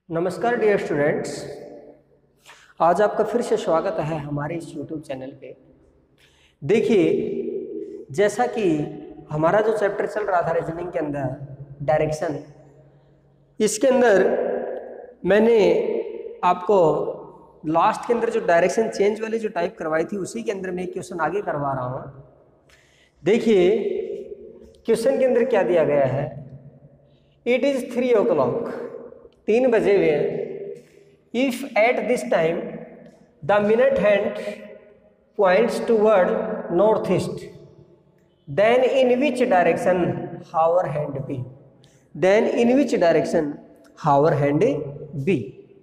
नमस्कार dear students, आज आपका फिर से स्वागत है हमारे इस यूट्यूब चैनल पे। देखिए, जैसा कि हमारा जो चैप्टर चल रहा था रीजनिंग के अंदर डायरेक्शन, इसके अंदर मैंने आपको लास्ट के अंदर जो डायरेक्शन चेंज वाली जो टाइप करवाई थी उसी के अंदर मैं एक क्वेश्चन आगे करवा रहा हूँ। देखिए, क्वेश्चन के अंदर क्या दिया गया है। इट इज़ 3 o'clock, 3 बजे हुए हैं। If at this time the minute hand points toward north east, then in which direction hour hand be. Then in which direction hour hand be.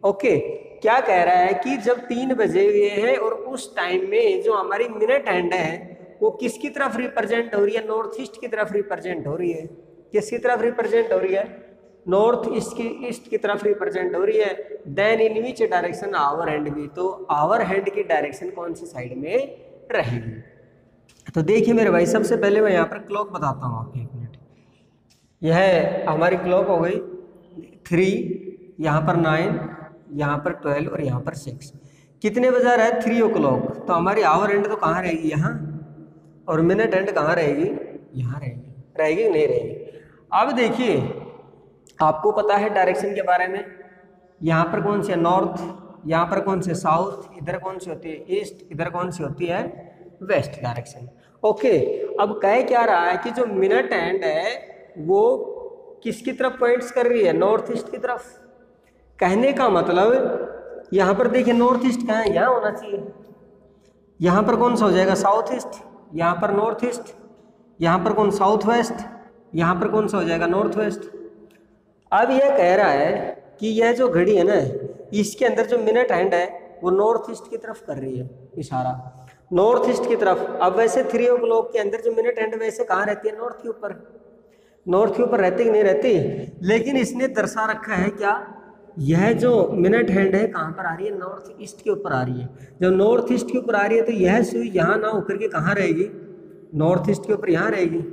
Okay, क्या कह रहा है कि जब 3 बजे हुए हैं और उस टाइम में जो हमारी मिनट हैंड है वो किसकी तरफ रिप्रेजेंट हो रही है? नॉर्थ ईस्ट की तरफ रिप्रेजेंट हो रही है। किसकी तरफ रिप्रेजेंट हो रही है? नॉर्थ ईस्ट की तरफ रिप्रेजेंट हो रही है। Then in which direction hour hand be, तो आवर हैंड की डायरेक्शन कौन सी साइड में रहेगी? तो देखिए मेरे भाई, सबसे पहले मैं यहाँ पर क्लॉक बताता हूँ आपको। 1 मिनट, यह हमारी क्लॉक हो गई 3, यहाँ पर 9, यहाँ पर 12 और यहाँ पर 6। कितने बजा रहा है? 3 o'clock। तो हमारी आवर हैंड तो कहाँ रहेगी? यहाँ। और मिनट हैंड कहाँ रहेगी? यहाँ रहेगी। रहेगी नहीं रहेगी? अब देखिए, आपको पता है डायरेक्शन के बारे में। यहाँ पर कौन सी है? नॉर्थ। यहाँ पर कौन सी? साउथ। इधर कौन सी होती है? ईस्ट। इधर कौन सी होती है? West direction. ओके, अब कह क्या रहा है कि जो मिनट हैंड है वो किसकी तरफ पॉइंट्स कर रही है? नॉर्थ ईस्ट की तरफ। कहने का मतलब यहाँ पर देखिए, नॉर्थ ईस्ट कहाँ है? यहाँ होना चाहिए। यहाँ पर कौन सा हो जाएगा? South east. यहाँ पर नॉर्थ ईस्ट। यहाँ पर कौन? South west. यहाँ पर कौन सा हो जाएगा? North west. अब यह कह रहा है कि यह जो घड़ी है ना, इसके अंदर जो मिनट हैंड है वो नॉर्थ ईस्ट की तरफ कर रही है इशारा, नॉर्थ ईस्ट की तरफ। अब वैसे 3 o'clock के अंदर जो मिनट हैंड वैसे कहाँ रहती है? नॉर्थ के ऊपर। नॉर्थ के ऊपर रहती कि नहीं रहती? लेकिन इसने दर्शा रखा है क्या? यह जो मिनट हैंड है कहाँ पर आ रही है? नॉर्थ ईस्ट के ऊपर आ रही है। जब नॉर्थ ईस्ट के ऊपर आ रही है तो यह सुई यहाँ ना होकर के कहाँ रहेगी? नॉर्थ ईस्ट के ऊपर यहाँ रहेगी।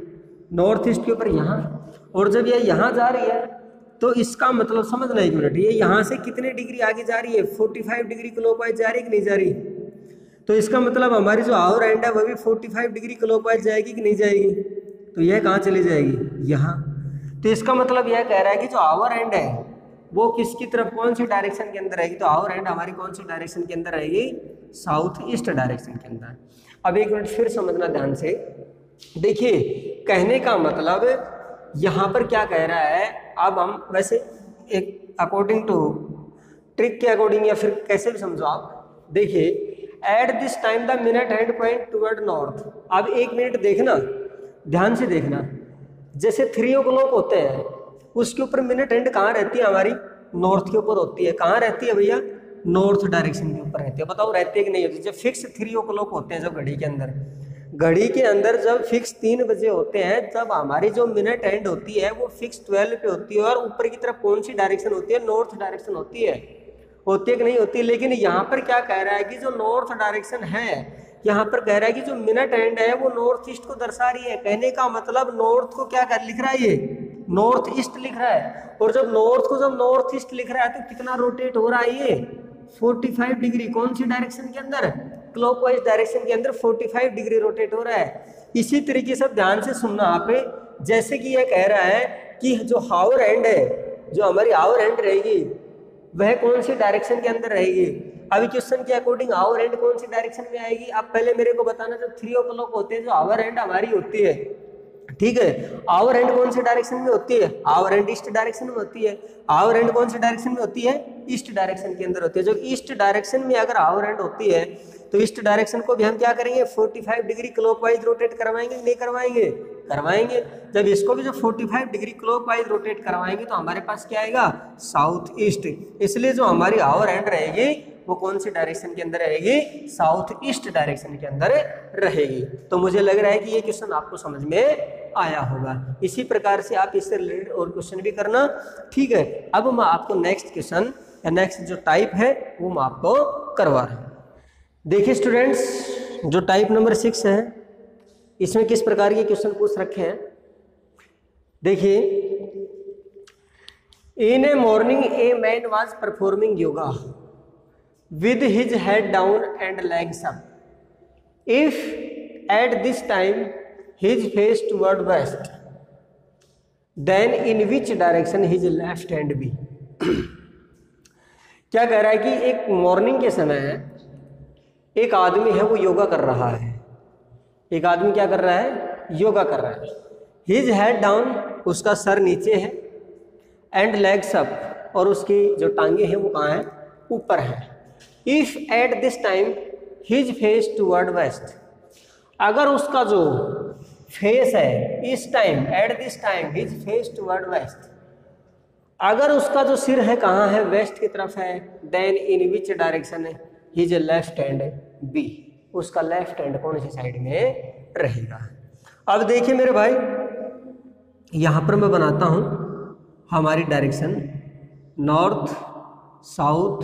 नॉर्थ ईस्ट के ऊपर यहाँ। और जब यह यहाँ जा रही है तो इसका मतलब समझना 1 मिनट, ये यहाँ से कितने डिग्री आगे जा रही है? 45 डिग्री क्लॉकवाइज जा रही है कि नहीं जा रही? तो इसका मतलब हमारी जो आवर हैंड है वह भी 45 डिग्री क्लॉकवाइज जाएगी कि नहीं जाएगी? तो यह कहाँ चली जाएगी? यहाँ। तो इसका मतलब यह कह रहा है कि जो आवर हैंड है वो किसकी तरफ, कौन सी डायरेक्शन के अंदर रहेगी? तो आवर हैंड हमारी कौन सी डायरेक्शन के अंदर रहेगी? साउथ ईस्ट डायरेक्शन के अंदर। अब 1 मिनट फिर समझना ध्यान से। देखिए, कहने का मतलब यहाँ पर क्या कह रहा है। अब हम वैसे एक अकॉर्डिंग टू ट्रिक के अकॉर्डिंग या फिर कैसे भी समझो आप। देखिए, eight this time the minute hand point toward north. अब 1 मिनट देखना, ध्यान से देखना। जैसे 3 o'clock होते हैं उसके ऊपर मिनट हैंड कहाँ रहती है? हमारी नॉर्थ के ऊपर होती है। कहाँ रहती है भैया? नॉर्थ डायरेक्शन के ऊपर रहती है। बताओ रहती है कि नहीं होती? जब फिक्स 3 o'clock होते हैं, जब घड़ी के अंदर, घड़ी के अंदर जब फिक्स 3 बजे होते हैं, तब हमारी जो मिनट हैंड होती है वो फिक्स 12 पे होती है। और ऊपर की तरफ कौन सी डायरेक्शन होती है? नॉर्थ डायरेक्शन होती है। होती है कि नहीं होती? लेकिन यहाँ पर क्या कह रहा है कि जो नॉर्थ डायरेक्शन है, यहाँ पर कह रहा है कि जो मिनट हैंड है वो नॉर्थ ईस्ट को दर्शा रही है। कहने का मतलब नॉर्थ को क्या कर लिख रहा है? ये नॉर्थ ईस्ट लिख रहा है। और जब नॉर्थ को जब नॉर्थ ईस्ट लिख रहा है तो कितना रोटेट हो रहा है? ये 45 डिग्री। कौन सी डायरेक्शन के अंदर? क्लॉकवाइज डायरेक्शन के अंदर 45 डिग्री रोटेट हो रहा है। इसी तरीके से ध्यान से सुनना आप। जैसे कि यह कह रहा है कि जो हावर हैंड है, जो हमारी हावर हैंड रहेगी वह कौन सी डायरेक्शन के अंदर रहेगी? अभी क्वेश्चन के अकॉर्डिंग आवर हैंड कौन सी डायरेक्शन में आएगी? आप पहले मेरे को बताना। जब 3 o'clock होते हैं जो आवर हैंड हमारी होती है, ठीक है, आवर हैंड कौन सी डायरेक्शन में होती है? आवर हैंड ईस्ट डायरेक्शन में होती है। आवर हैंड कौन सी डायरेक्शन में होती है? ईस्ट डायरेक्शन के अंदर होती है। जब ईस्ट डायरेक्शन में अगर आवर हैंड होती है तो ईस्ट डायरेक्शन को भी हम क्या करेंगे? 45 डिग्री क्लॉकवाइज रोटेट करवाएंगे नहीं करवाएंगे? करवाएंगे। जब इसको भी जो 45 डिग्री क्लॉकवाइज रोटेट करवाएंगे तो हमारे पास क्या आएगा? South east. इसलिए जो हमारी आवर हैंड रहेगी वो कौन सी डायरेक्शन के अंदर रहेगी? साउथ ईस्ट डायरेक्शन के अंदर रहेगी। तो मुझे लग रहा है कि ये क्वेश्चन आपको समझ में आया होगा। इसी प्रकार से आप इससे रिलेटेड और क्वेश्चन भी करना, ठीक है। अब मैं आपको नेक्स्ट क्वेश्चन या नेक्स्ट जो टाइप है वो मैं आपको करवा रहा हूँ। देखिए स्टूडेंट्स, जो टाइप नंबर 6 है इसमें किस प्रकार के क्वेश्चन पूछ रखे हैं। देखिए, in a morning a man was performing yoga with his head down and legs up. If at this time his face toward west, then in which direction his left hand be? क्या कह रहा है कि एक morning के समय एक आदमी है वो योगा कर रहा है। एक आदमी क्या कर रहा है? योगा कर रहा है। हिज हेड डाउन, उसका सर नीचे है, एंड लेग्स अप, और उसकी जो टांगे हैं वो कहाँ है? ऊपर है। If at this time his face toward west, अगर उसका जो फेस है इस time, at this time his face toward west, अगर उसका जो सिर है कहाँ है? वेस्ट की तरफ है। Then in which direction his left hand be, उसका लेफ्ट हैंड कौन सी साइड में रहेगा? अब देखिए मेरे भाई, यहाँ पर मैं बनाता हूँ हमारी direction north, south,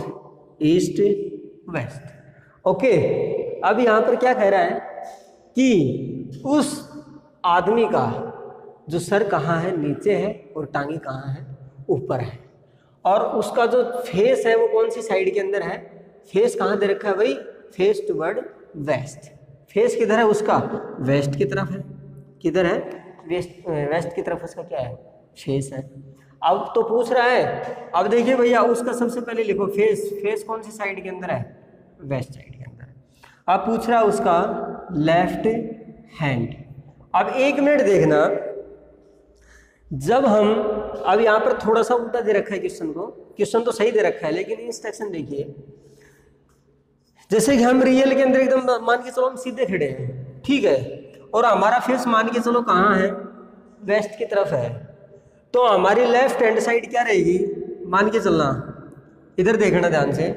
east, west. Okay, अब यहाँ पर क्या कह रहा है कि उस आदमी का जो सर कहाँ है? नीचे है, और टांगे कहाँ है? ऊपर है। और उसका जो फेस है वो कौन सी साइड के अंदर है? फेस कहाँ दे रखा है भाई? Face toward waste. फेस किधर है उसका? वेस्ट की तरफ है। किधर है? वेस्ट की तरफ उसका क्या है? फेस है। अब तो पूछ रहा है, अब देखिए भैया उसका सबसे पहले लिखो फेस। फेस कौन सी साइड के अंदर है? वेस्ट साइड के अंदर। अब पूछ रहा है उसका लेफ्ट हैंड। अब एक मिनट देखना, जब हम, अब यहाँ पर थोड़ा सा उल्टा दे रखा है क्वेश्चन को, क्वेश्चन तो सही दे रखा है लेकिन इंस्ट्रक्शन देखिए। जैसे कि हम रियल के अंदर एकदम मान के चलो हम सीधे खड़े हैं, ठीक है, और हमारा फेस मान के चलो कहाँ है? वेस्ट की तरफ है, तो हमारी लेफ्ट हैंड साइड क्या रहेगी? मान के चलना, इधर देखना ध्यान से।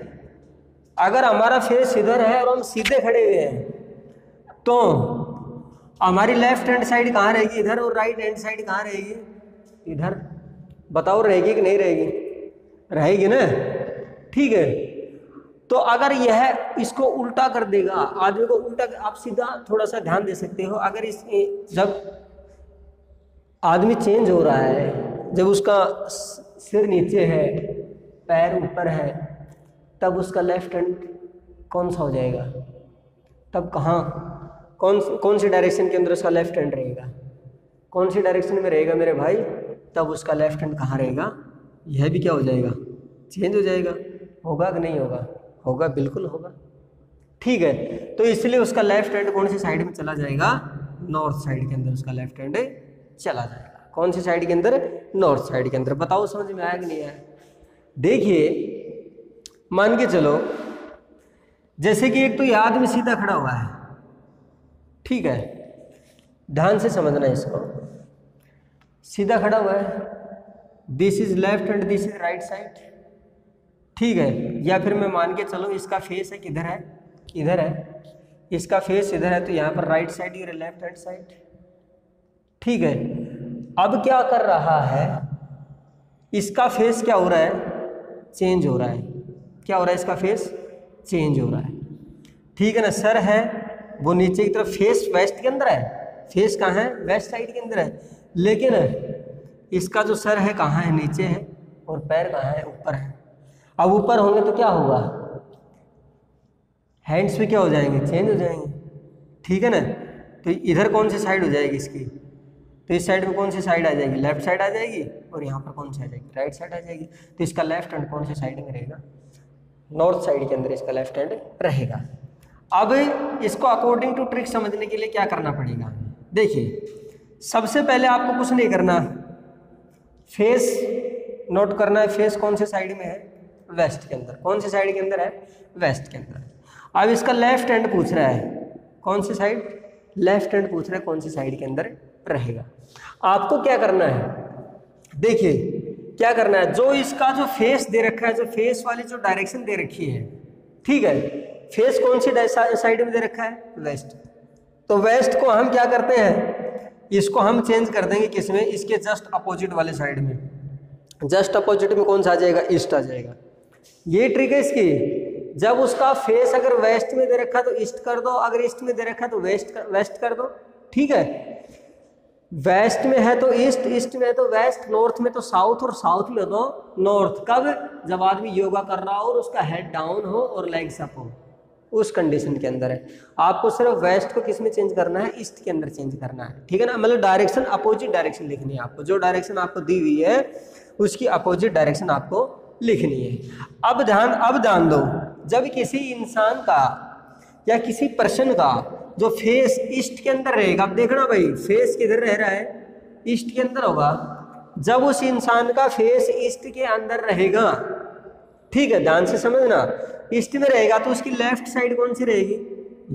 अगर हमारा फेस इधर है और हम सीधे खड़े हुए हैं तो हमारी लेफ्ट हैंड साइड कहाँ रहेगी? इधर। और राइट हैंड साइड कहाँ रहेगी? इधर। बताओ रहेगी कि नहीं रहेगी? रहेगी ना, ठीक है। तो अगर यह इसको उल्टा कर देगा, आदमी को उल्टा, आप सीधा थोड़ा सा ध्यान दे सकते हो। अगर इस जब आदमी चेंज हो रहा है, जब उसका सिर नीचे है, पैर ऊपर है, तब उसका लेफ्ट हैंड कौन सा हो जाएगा? तब कहाँ, कौन सी डायरेक्शन के अंदर उसका लेफ्ट हैंड रहेगा? कौन सी डायरेक्शन में रहेगा मेरे भाई? तब उसका लेफ्ट हैंड कहाँ रहेगा? यह भी क्या हो जाएगा? चेंज हो जाएगा। होगा कि नहीं होगा? होगा, बिल्कुल होगा, ठीक है। तो इसलिए उसका लेफ्ट हैंड कौन सी साइड में चला जाएगा? नॉर्थ साइड के अंदर उसका लेफ्ट हैंड चला जाएगा। कौन सी साइड के अंदर? नॉर्थ साइड के अंदर। बताओ समझ में आया कि नहीं आया? देखिए मान के चलो, जैसे कि एक तो यह आदमी सीधा खड़ा हुआ है, ठीक है, ध्यान से समझना इसको। सीधा खड़ा हुआ है, this is left and this is right side, ठीक है। या फिर मैं मान के चलो इसका फेस है किधर है? इधर है। इसका फेस इधर है, तो यहाँ पर राइट साइड और लेफ्ट हैंड साइड, ठीक है। अब क्या कर रहा है? इसका फेस क्या हो रहा है? चेंज हो रहा है। क्या हो रहा है? इसका फेस चेंज हो रहा है, ठीक है ना। सर है वो नीचे की तरफ, फेस वेस्ट के अंदर है। फेस कहाँ है? वेस्ट साइड के अंदर है। लेकिन इसका जो सर है कहाँ है? नीचे है, और पैर कहाँ है? ऊपर है। अब ऊपर होंगे तो क्या होगा? हैंड्स भी क्या हो जाएंगे? चेंज हो जाएंगे, ठीक है ना। तो इधर कौन सी साइड हो जाएगी इसकी? तो इस साइड में कौन सी साइड आ जाएगी? लेफ्ट साइड आ जाएगी। और यहाँ पर कौन सी आ जाएगी? राइट साइड आ जाएगी। तो इसका लेफ्ट हैंड कौन सी साइड में रहेगा? नॉर्थ साइड के अंदर इसका लेफ्ट हैंड रहेगा। अब इसको अकॉर्डिंग टू ट्रिक समझने के लिए क्या करना पड़ेगा? देखिए, सबसे पहले आपको कुछ नहीं करना, फेस नोट करना है। फेस कौन से साइड में है? वेस्ट के अंदर। कौन सी साइड के अंदर है? वेस्ट के अंदर। अब इसका लेफ्ट हैंड पूछ रहा है, कौन सी साइड? लेफ्ट हैंड पूछ रहा है, कौन सी साइड के अंदर रहेगा? आपको क्या करना है? देखिए क्या करना है, जो इसका जो फेस दे रखा है, जो फेस वाली जो डायरेक्शन दे रखी है, ठीक है, फेस कौन सी साइड में दे रखा है? वेस्ट। तो वेस्ट को हम क्या करते हैं? इसको हम चेंज कर देंगे किसमें? इसके जस्ट अपोजिट वाले साइड में। जस्ट अपोजिट में कौन सा आ जाएगा? ईस्ट आ जाएगा। ये ट्रिक है इसकी। जब उसका फेस अगर वेस्ट में दे रखा है तो ईस्ट कर दो, अगर ईस्ट में दे रखा है तो वेस्ट कर दो, ठीक है। वेस्ट में है तो ईस्ट, ईस्ट में है तो वेस्ट, नॉर्थ में तो साउथ और साउथ में तो नॉर्थ। कब? जब आदमी योगा कर रहा हो और उसका हेड डाउन हो और लेग्स अप हो, उस कंडीशन के अंदर है। आपको सिर्फ वेस्ट को किस में चेंज करना है? ईस्ट के अंदर चेंज करना है, ठीक है ना। मतलब डायरेक्शन, अपोजिट डायरेक्शन लिखनी है आपको। जो डायरेक्शन आपको दी हुई है उसकी अपोजिट डायरेक्शन आपको लिखनी है। अब ध्यान दो, जब किसी इंसान का या किसी पर्सन का जो फेस ईस्ट के अंदर रहेगा, अब देखना भाई फेस किधर रह रहा है? ईस्ट के अंदर होगा। जब उस इंसान का फेस ईस्ट के अंदर रहेगा, ठीक है, ध्यान से समझना, ईस्ट में रहेगा तो उसकी लेफ्ट साइड कौन सी रहेगी?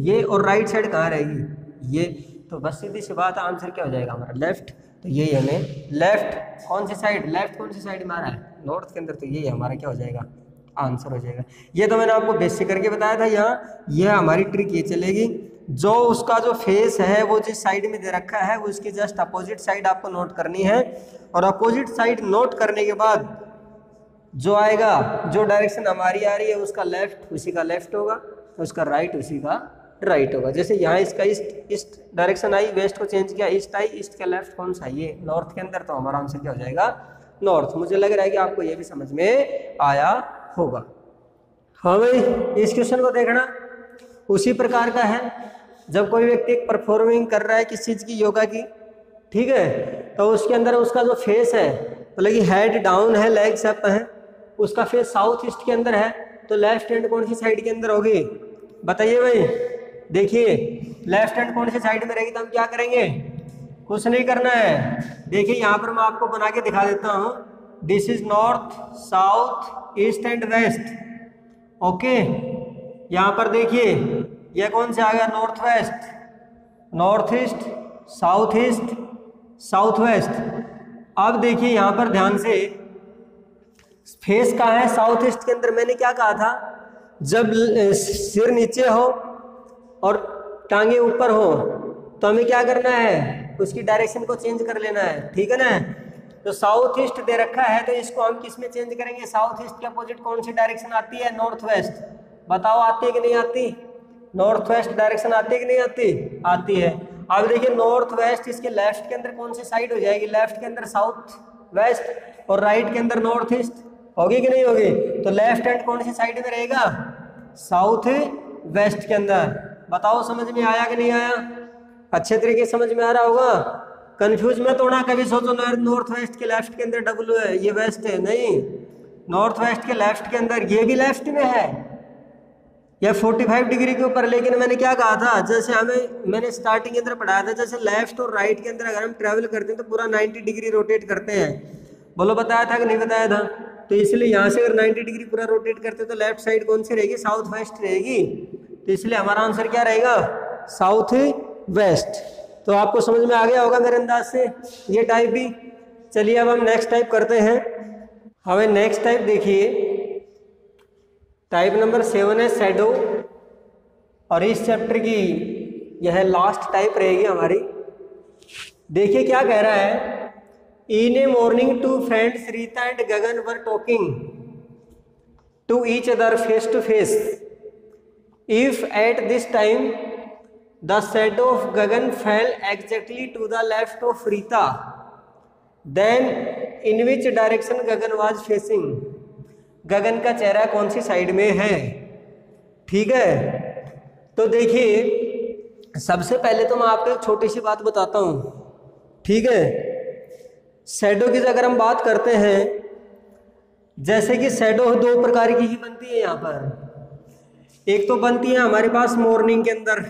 ये। और राइट साइड कहाँ रहेगी? ये। तो बस सीधी सी बात, आंसर क्या हो जाएगा हमारा? लेफ्ट। तो यही हमें लेफ्ट कौन सी साइड, लेफ्ट कौन सी साइड में आ रहा है? नॉर्थ के अंदर। तो यही हमारा क्या हो जाएगा? आंसर हो जाएगा। ये तो मैंने आपको बेसिक करके बताया था। यहाँ यह हमारी ट्रिक ये चलेगी, जो उसका जो फेस है वो जिस साइड में दे रखा है वो उसकी जस्ट अपोजिट साइड आपको नोट करनी है। और अपोजिट साइड नोट करने के बाद जो आएगा, जो डायरेक्शन हमारी आ रही है उसका लेफ्ट उसी का लेफ्ट होगा, उसका राइट उसी का राइट होगा। जैसे यहाँ इसका ईस्ट डायरेक्शन आई, वेस्ट को चेंज किया, ईस्ट आई, ईस्ट का लेफ्ट कौन सा? ये नॉर्थ के अंदर। तो हमारा आंसर क्या हो जाएगा? नॉर्थ। मुझे लग रहा है कि आपको ये भी समझ में आया होगा। हाँ भाई, इस क्वेश्चन को देखना उसी प्रकार का है। जब कोई व्यक्ति एक परफॉर्मिंग कर रहा है किस चीज़ की? योगा की, ठीक है, तो उसके अंदर उसका जो फेस है, मतलब कि हेड डाउन है, लेग्स अप है, उसका फेस साउथ ईस्ट के अंदर है, तो लेफ्ट हैंड कौन सी साइड के अंदर होगी? बताइए भाई। देखिए लेफ्ट हैंड कौन सी साइड में रहेगी? तो हम क्या करेंगे? कुछ नहीं करना है। देखिए यहाँ पर मैं आपको बना के दिखा देता हूँ। This is north, south, east and west. Okay, यहाँ पर देखिए यह कौन सा आ गया? North west, north east, south east, south west. अब देखिए यहाँ पर ध्यान से, फेस कहाँ है? साउथ ईस्ट के अंदर। मैंने क्या कहा था? जब सिर नीचे हो और टांगे ऊपर हो तो हमें क्या करना है? उसकी डायरेक्शन को चेंज कर लेना है, ठीक है ना। तो साउथ ईस्ट दे रखा है तो इसको हम किस में चेंज करेंगे? साउथ ईस्ट के अपोजिट कौन सी डायरेक्शन आती है? North west. बताओ आती है कि नहीं आती? नॉर्थ वेस्ट डायरेक्शन आती है कि नहीं आती? आती है। अब देखिए नॉर्थ वेस्ट, इसके लेफ्ट के अंदर कौन सी साइड हो जाएगी? लेफ्ट के अंदर साउथ वेस्ट और राइट के अंदर नॉर्थ ईस्ट। होगी कि नहीं होगी? तो लेफ्ट हैंड कौन सी साइड में रहेगा? साउथ वेस्ट के अंदर। बताओ समझ में आया कि नहीं आया? अच्छे तरीके से समझ में आ रहा होगा। कंफ्यूज मत होना कभी, सोचो नॉर्थ वेस्ट के लेफ्ट के अंदर डब्ल्यू है, ये वेस्ट है। नहीं, नॉर्थ वेस्ट के लेफ्ट के अंदर ये भी लेफ्ट में है, या 45 डिग्री के ऊपर। लेकिन मैंने क्या कहा था? जैसे मैंने स्टार्टिंग के अंदर पढ़ाया था, जैसे लेफ्ट और राइट के अंदर अगर हम ट्रेवल करते हैं तो पूरा 90 डिग्री रोटेट करते हैं। बोलो बताया था कि नहीं बताया था? तो इसलिए यहाँ से अगर 90 डिग्री पूरा रोटेट करते तो लेफ्ट साइड कौन सी रहेगी? साउथ वेस्ट रहेगी। तो इसलिए हमारा आंसर क्या रहेगा? South west. तो आपको समझ में आ गया होगा मेरे अंदाज से ये टाइप भी। चलिए अब हम नेक्स्ट टाइप करते हैं। हमें नेक्स्ट टाइप देखिए, टाइप नंबर 7 है शैडो, और इस चैप्टर की यह लास्ट टाइप रहेगी हमारी। देखिए क्या कह रहा है। In a morning, two friends Rita and Gagan were talking to each other face to face. If at this time the shadow of Gagan fell exactly to the left of Rita, then in which direction Gagan was facing? गगन का चेहरा कौन सी side में है? ठीक है, तो देखिए सबसे पहले तो मैं आपको एक छोटी सी बात बताता हूँ, ठीक है। शैडो की अगर हम बात करते हैं, जैसे कि शैडो 2 प्रकार की ही बनती है यहाँ पर। एक तो बनती है हमारे पास मॉर्निंग के अंदर।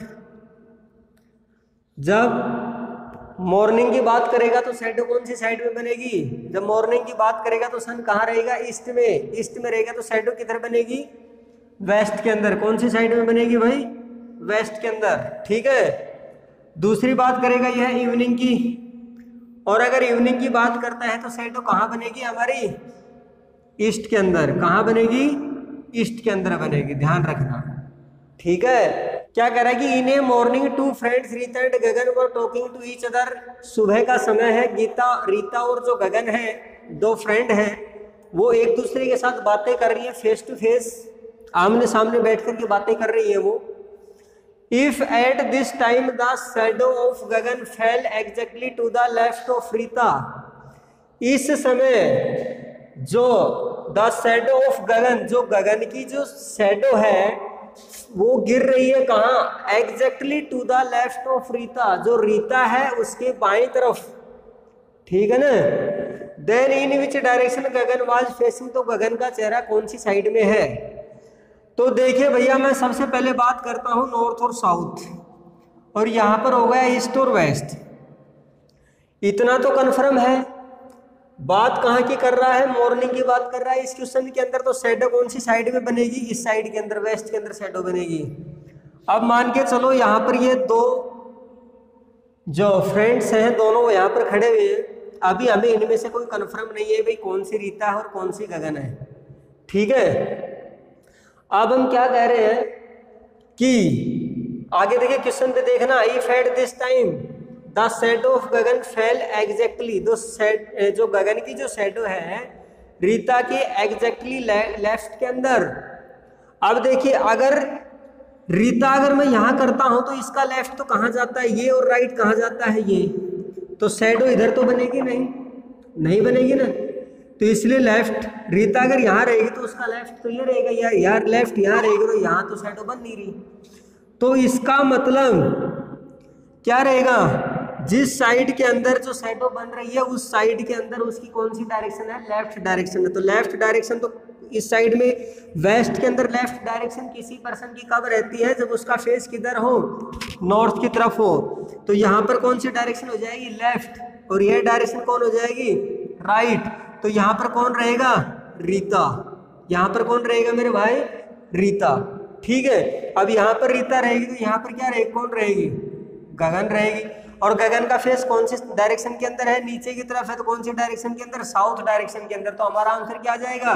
जब मॉर्निंग की बात करेगा तो शैडो कौन सी साइड में बनेगी? जब मॉर्निंग की बात करेगा तो सन कहाँ रहेगा? ईस्ट में। ईस्ट में रहेगा तो शैडो किधर बनेगी? वेस्ट के अंदर। कौन सी साइड में बनेगी भाई? वेस्ट के अंदर, ठीक है। दूसरी बात करेगा यह इवनिंग की, और अगर इवनिंग की बात करता है तो शैडो कहाँ बनेगी हमारी? ईस्ट के अंदर। कहाँ बनेगी? ईस्ट के अंदर बनेगी, ध्यान रखना, ठीक है। क्या कह रहा है कि in a morning two friends Rita and Gagan were talking to each other. सुबह का समय है, रीता और जो गगन है, 2 फ्रेंड हैं, वो एक दूसरे के साथ बातें कर रही है, फेस टू फेस, आमने सामने बैठ कर के बातें कर रही है वो। If at this time the shadow of Gagan fell exactly to the left of Rita, इस समय जो द शैडो ऑफ गगन, जो गगन की जो शैडो है वो गिर रही है कहाँ, exactly to the left of Rita, जो रीता है उसके बाईं तरफ, ठीक है ना। Then in which direction Gagan was facing, तो गगन का चेहरा कौन सी साइड में है। तो देखिए भैया मैं सबसे पहले बात करता हूं नॉर्थ और साउथ, और यहां पर हो गया ईस्ट और वेस्ट। इतना तो कन्फर्म है। बात कहाँ की कर रहा है, मॉर्निंग की बात कर रहा है इस क्वेश्चन के अंदर। तो शैडो कौन सी साइड में बनेगी, इस साइड के अंदर, वेस्ट के अंदर शैडो बनेगी। अब मान के चलो यहाँ पर ये दो जो फ्रेंड्स हैं दोनों यहाँ पर खड़े हुए हैं। अभी हमें इनमें से कोई कंफर्म नहीं है भाई कौन सी रीता है और कौन सी गगन है, ठीक है। अब हम क्या कह रहे हैं कि आगे देखिए क्वेश्चन पे देखना, if at this time the shadow of Gagan fell exactly, जो गगन की जो शैडो है रीता के एग्जैक्टली लेफ्ट के अंदर। अब देखिए अगर रीता अगर मैं यहाँ करता हूं तो इसका लेफ्ट तो कहाँ जाता है ये, और राइट कहाँ जाता है ये, तो शैडो इधर तो बनेगी नहीं बनेगी ना। तो इसलिए लेफ्ट, रीता अगर यहाँ रहेगी तो उसका लेफ्ट तो ये रहेगा, यार लेफ्ट यहाँ रहेगी तो यहाँ तो शैडो बन नहीं रही। तो इसका मतलब क्या रहेगा, जिस साइड के अंदर जो शैडो बन रही है उस साइड के अंदर उसकी कौन सी डायरेक्शन है, लेफ्ट डायरेक्शन है। तो लेफ्ट डायरेक्शन तो इस साइड में वेस्ट के अंदर लेफ्ट डायरेक्शन किसी पर्सन की कब रहती है, जब उसका फेस किधर हो, नॉर्थ की तरफ हो। तो यहाँ पर कौन सी डायरेक्शन हो जाएगी, लेफ्ट, और यह डायरेक्शन कौन हो जाएगी, राइट। तो यहाँ पर कौन रहेगा, रीता। यहाँ पर कौन रहेगा मेरे भाई, रीता, ठीक है। अब यहाँ पर रीता रहेगी तो यहाँ पर क्या रहेगी, कौन रहेगी, गगन रहेगी। और गगन का फेस कौन सी डायरेक्शन के अंदर है, नीचे की तरफ है, तो कौन सी डायरेक्शन के अंदर, साउथ डायरेक्शन के अंदर। तो हमारा आंसर क्या आ जाएगा,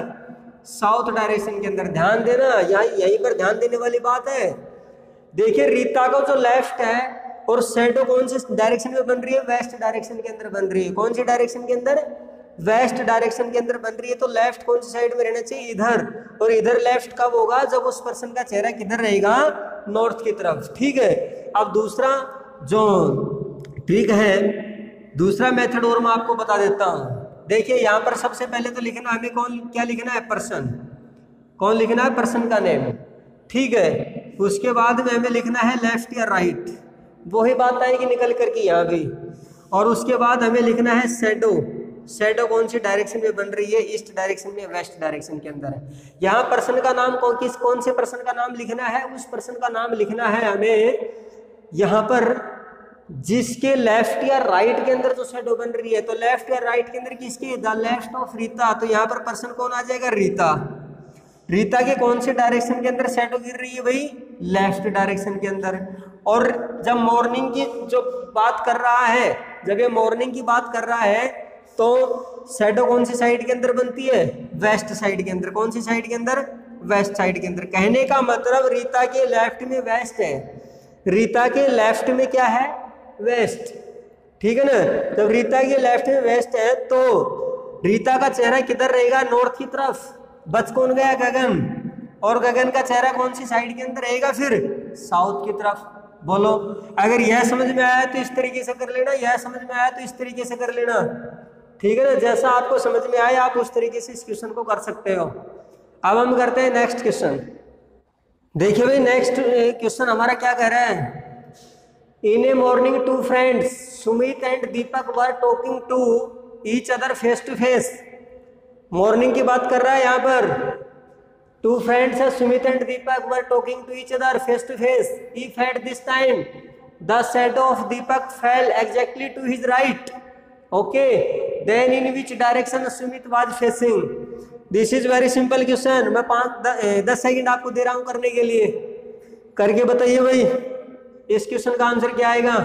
साउथ डायरेक्शन के अंदर। ध्यान देना, यहीं पर ध्यान देने वाली बात है। देखिए रीता का जो लेफ्ट है और शैडो कौन सी डायरेक्शन में बन रही है, वेस्ट डायरेक्शन के अंदर बन रही है। कौन सी डायरेक्शन के अंदर, वेस्ट डायरेक्शन के अंदर बन रही है। तो लेफ्ट कौन सी साइड में रहना चाहिए, इधर। और इधर लेफ्ट कब होगा, जब उस पर्सन का चेहरा किधर रहेगा, नॉर्थ की तरफ, ठीक है। अब दूसरा जो ट्रिक है, दूसरा मेथड और मैं आपको बता देता हूं। देखिए यहाँ पर सबसे पहले तो लिखना हमें क्या लिखना है, पर्सन। कौन लिखना है, पर्सन का नेम, ठीक है। उसके बाद में हमें लिखना है लेफ्ट या राइट, वही बात आएगी निकल करके यहाँ भी। और उसके बाद हमें लिखना है शैडो। शैडो कौन सी डायरेक्शन में बन रही है, ईस्ट डायरेक्शन में, वेस्ट डायरेक्शन के अंदर है। यहाँ पर्सन का नाम कौन से पर्सन का नाम लिखना है, उस पर्सन का नाम लिखना है हमें यहाँ पर जिसके लेफ्ट या राइट के अंदर जो शैडो बन रही है। तो लेफ्ट या राइट के अंदर किसके, द लेफ्ट ऑफ रीता। तो यहाँ पर पर्सन कौन आ जाएगा, रीता। रीता के कौन से डायरेक्शन के अंदर शैडो गिर रही है भाई, लेफ्ट डायरेक्शन के अंदर। और जब मॉर्निंग की जो बात कर रहा है, जब ये मॉर्निंग की बात कर रहा है तो शैडो कौन सी साइड के अंदर बनती है, वेस्ट साइड के अंदर। कौन सी साइड के अंदर, वेस्ट साइड के अंदर। कहने का मतलब रीता के लेफ्ट में वेस्ट है, रीता के लेफ्ट में क्या है, वेस्ट, ठीक है ना। जब रीता के लेफ्ट में वेस्ट है तो रीता का चेहरा किधर रहेगा, नॉर्थ की तरफ। बच कौन गया, गगन। और गगन का चेहरा कौन सी साइड के अंदर रहेगा फिर, साउथ की तरफ। बोलो, अगर यह समझ में आया तो इस तरीके से कर लेना, यह समझ में आया तो इस तरीके से कर लेना, ठीक है ना। जैसा आपको समझ में आए आप उस तरीके से इस क्वेश्चन को कर सकते हो। अब हम करते हैं नेक्स्ट क्वेश्चन। देखिए भाई नेक्स्ट क्वेश्चन हमारा क्या कह रहा है, in a morning two friends Sumit and Deepak were talking to each other face to face. Morning की बात कर रहा है यहाँ पर। टू फ्रेंड्स है, Sumit and Deepak were talking to each other face to face. If at this time the shadow of Deepak fell exactly to his right, okay, then in which direction Sumit was facing. This is very simple question. मैं 10 second आपको दे रहा हूं करने के लिए, करके बताइए भाई इस क्वेश्चन का आंसर क्या आएगा,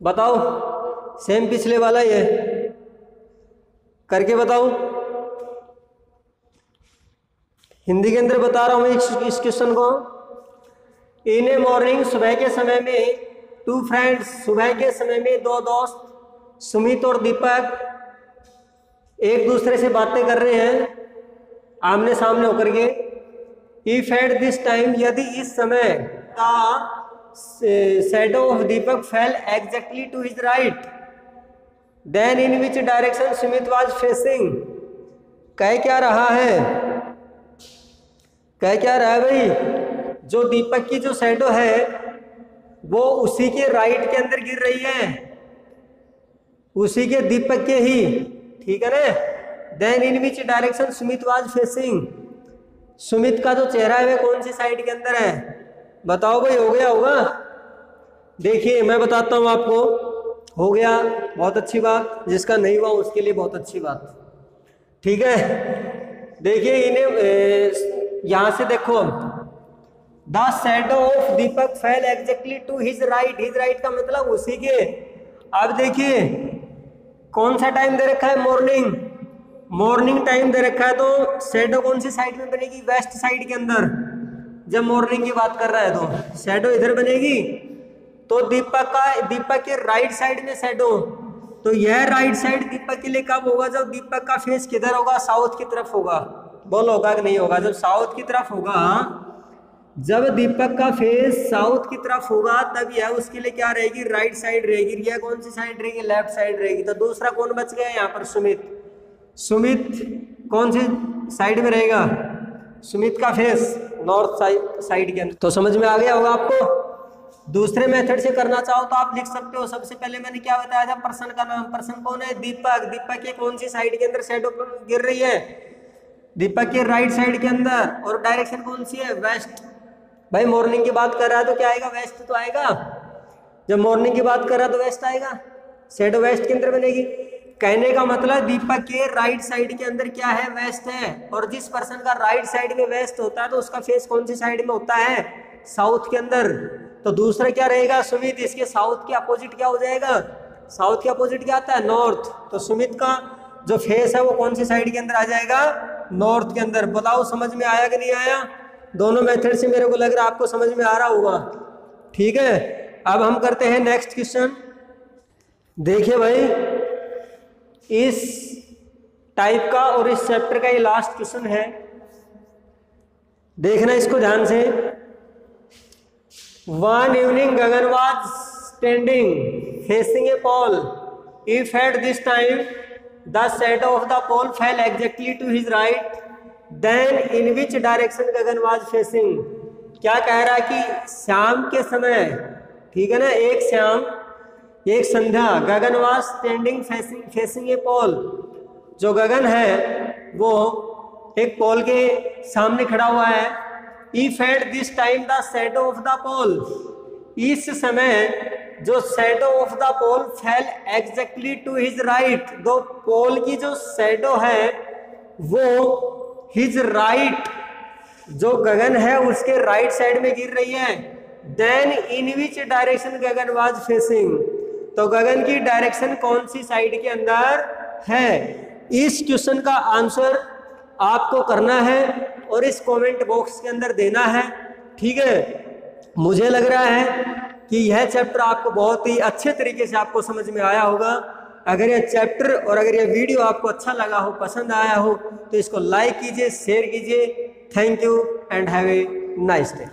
बताओ। सेम पिछले वाला ही है, करके बताओ। हिंदी के अंदर बता रहा हूं मैं इस क्वेश्चन को। इन ए मॉर्निंग, सुबह के समय में, टू फ्रेंड्स, सुबह के समय में दो दोस्त सुमित और दीपक एक दूसरे से बातें कर रहे हैं आमने सामने होकर के। इफ एट दिस टाइम, यदि इस समय, the shadow of Deepak fell exactly to his right then in which direction Sumit was facing. कह क्या रहा है, कह क्या रहा है भाई, जो दीपक की जो शैडो है वो उसी के राइट के अंदर गिर रही है, उसी के दीपक के ही, ठीक है ना। Then in which direction Sumit was facing, Sumit का जो चेहरा है वह कौन सी साइड के अंदर है, बताओ भाई। हो गया होगा, देखिए मैं बताता हूं आपको। हो गया, बहुत अच्छी बात। जिसका नहीं हुआ उसके लिए बहुत अच्छी बात, ठीक है। देखिए इन्हें यहां से देखो, the shadow of Deepak fell exactly to his right. His right का मतलब उसी के। अब देखिए कौन सा टाइम दे रखा है, मॉर्निंग, मॉर्निंग टाइम दे रखा है, तो शैडो कौन सी साइड में बनेगी, वेस्ट साइड के अंदर। जब मॉर्निंग की बात कर रहा है तो शैडो इधर बनेगी, तो दीपक के राइट साइड में शैडो, तो यह राइट साइड दीपक के लिए कब होगा, जब दीपक का फेस किधर होगा, साउथ की तरफ होगा। बोलो होगा कि नहीं होगा, जब साउथ की तरफ होगा, जब दीपक का फेस साउथ की तरफ होगा तब यह उसके लिए क्या रहेगी, राइट साइड रहेगी। यह कौन सी साइड रहेगी, लेफ्ट साइड रहेगी। तो दूसरा कौन बच गया यहाँ पर, सुमित। सुमित कौन सी साइड में रहेगा, सुमित का फेस नॉर्थ साइड के अंदर। तो समझ में आ गया होगा आपको। दूसरे मेथड से करना चाहो तो आप लिख सकते हो। सबसे पहले मैंने क्या बताया था, पर्सन का नाम। पर्सन कौन है, दीपक। दीपक के कौन सी साइड के अंदर शैडो गिर रही है, दीपक के राइट साइड के अंदर। और डायरेक्शन कौन सी है, वेस्ट। भाई मॉर्निंग की बात कर रहा है तो क्या आएगा, वेस्ट तो आएगा। जब मॉर्निंग की बात कर रहा है तो वेस्ट आएगा, शैडो वेस्ट के अंदर बनेगी। कहने का मतलब दीपक के राइट साइड के अंदर क्या है, वेस्ट है। और जिस पर्सन का राइट साइड में वेस्ट होता है तो उसका फेस कौन सी साइड में होता है, साउथ के अंदर। तो दूसरा क्या रहेगा, सुमित। इसके साउथ के अपोजिट क्या हो जाएगा, साउथ के अपोजिट क्या आता है, नॉर्थ। तो सुमित का जो फेस है वो कौन सी साइड के अंदर आ जाएगा, नॉर्थ के अंदर। बताओ समझ में आया कि नहीं आया। दोनों मेथड से मेरे को लग रहा है आपको समझ में आ रहा होगा, ठीक है। अब हम करते हैं नेक्स्ट क्वेश्चन। देखिए भाई इस टाइप का और इस चैप्टर का ये लास्ट क्वेश्चन है, देखना इसको ध्यान से। One evening Gagan was standing facing a pole. If at this time the shadow of the pole fell exactly to his right, then in which direction Gagan was facing? क्या कह रहा है कि शाम के समय, ठीक है ना, एक शाम एक संध्या, गगन was standing facing a pole। जो गगन है वो एक पोल के सामने खड़ा हुआ है। If at this time the shadow of the pole, इस समय जो shadow of the pole fell exactly to his right, दो पोल की जो shadow है वो his right, जो गगन है उसके राइट साइड में गिर रही है। Then in which direction Gagan was facing, तो गगन की डायरेक्शन कौन सी साइड के अंदर है। इस क्वेश्चन का आंसर आपको करना है और इस कमेंट बॉक्स के अंदर देना है, ठीक है। मुझे लग रहा है कि यह चैप्टर आपको बहुत ही अच्छे तरीके से आपको समझ में आया होगा। अगर यह चैप्टर और अगर यह वीडियो आपको अच्छा लगा हो, पसंद आया हो, तो इसको लाइक कीजिए, शेयर कीजिए। Thank you and have a nice day.